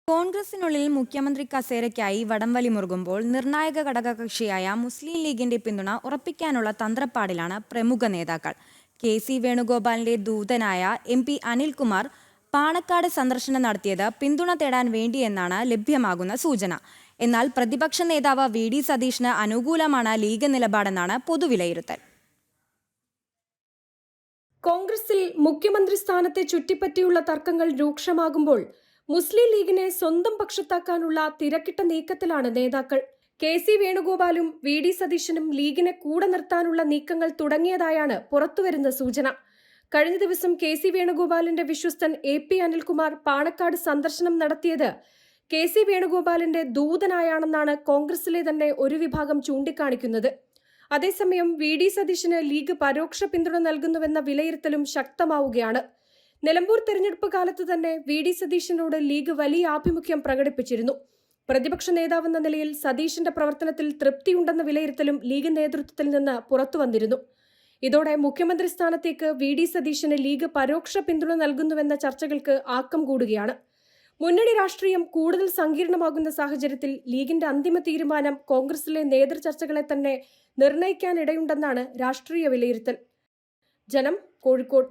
കോൺഗ്രസിനുള്ളിൽ മുഖ്യമന്ത്രി കസേരയ്ക്കായി വടംവലി മുറുകുമ്പോൾ നിർണായക ഘടകകക്ഷിയായ മുസ്ലിം ലീഗിന്റെ പിന്തുണ ഉറപ്പിക്കാനുള്ള തന്ത്രപ്പാടിലാണ് പ്രമുഖ നേതാക്കൾ. കെ.സി. വേണുഗോപാലിന്റെ ദൂതനായ എം.പി. അനിൽകുമാർ പാണക്കാട് സന്ദർശനം നടത്തിയത് പിന്തുണ തേടാൻ വേണ്ടിയെന്നാണ് ലഭ്യമാകുന്ന സൂചന. എന്നാൽ പ്രതിപക്ഷ നേതാവ് വി.ഡി. സതീശന് അനുകൂലമാണ് ലീഗ് നിലപാടെന്നാണ് പൊതുവിലയിരുത്തൽ. കോൺഗ്രസിൽ മുഖ്യമന്ത്രി സ്ഥാനത്തെ ചുറ്റിപ്പറ്റിയുള്ള തർക്കങ്ങൾ രൂക്ഷമാകുമ്പോൾ മുസ്ലിം ലീഗിനെ സ്വന്തം പക്ഷത്താക്കാനുള്ള തിരക്കിട്ട നീക്കത്തിലാണ് നേതാക്കൾ. കെ.സി. വേണുഗോപാലും വി.ഡി. സതീശനും ലീഗിനെ കൂടെ നിർത്താനുള്ള നീക്കങ്ങൾ തുടങ്ങിയതായാണ് പുറത്തുവരുന്ന സൂചന. കഴിഞ്ഞ ദിവസം കെ.സി. വേണുഗോപാലിന്റെ വിശ്വസ്തൻ എ.പി. അനിൽകുമാർ പാണക്കാട് സന്ദർശനം നടത്തിയത് കെ.സി. വേണുഗോപാലിന്റെ ദൂതനായാണെന്നാണ് കോൺഗ്രസിലെ തന്നെ ഒരു വിഭാഗം ചൂണ്ടിക്കാണിക്കുന്നത്. അതേസമയം വി.ഡി. സതീശന് ലീഗ് പരോക്ഷ പിന്തുണ നൽകുന്നുവെന്ന വിലയിരുത്തലും ശക്തമാവുകയാണ്. നിലമ്പൂർ തെരഞ്ഞെടുപ്പ് കാലത്ത് തന്നെ വി.ഡി. സതീശനോട് ലീഗ് വലിയ ആഭിമുഖ്യം പ്രകടിപ്പിച്ചിരുന്നു. പ്രതിപക്ഷ നേതാവെന്ന നിലയിൽ സതീശന്റെ പ്രവർത്തനത്തിൽ തൃപ്തിയുണ്ടെന്ന വിലയിരുത്തലും ലീഗ് നേതൃത്വത്തിൽ നിന്ന് പുറത്തുവന്നിരുന്നു. ഇതോടെ മുഖ്യമന്ത്രി സ്ഥാനത്തേക്ക് വി.ഡി. സതീശന് ലീഗ് പരോക്ഷ പിന്തുണ നൽകുന്നുവെന്ന ചർച്ചകൾക്ക് ആക്കം കൂടുകയാണ്. മുന്നണി രാഷ്ട്രീയം കൂടുതൽ സങ്കീർണമാകുന്ന സാഹചര്യത്തിൽ ലീഗിന്റെ അന്തിമ തീരുമാനം കോൺഗ്രസിലെ നേതൃചർച്ചകളെ തന്നെ നിർണ്ണയിക്കാനിടയുണ്ടെന്നാണ് രാഷ്ട്രീയ വിലയിരുത്തൽ. ജനം, കോഴിക്കോട്.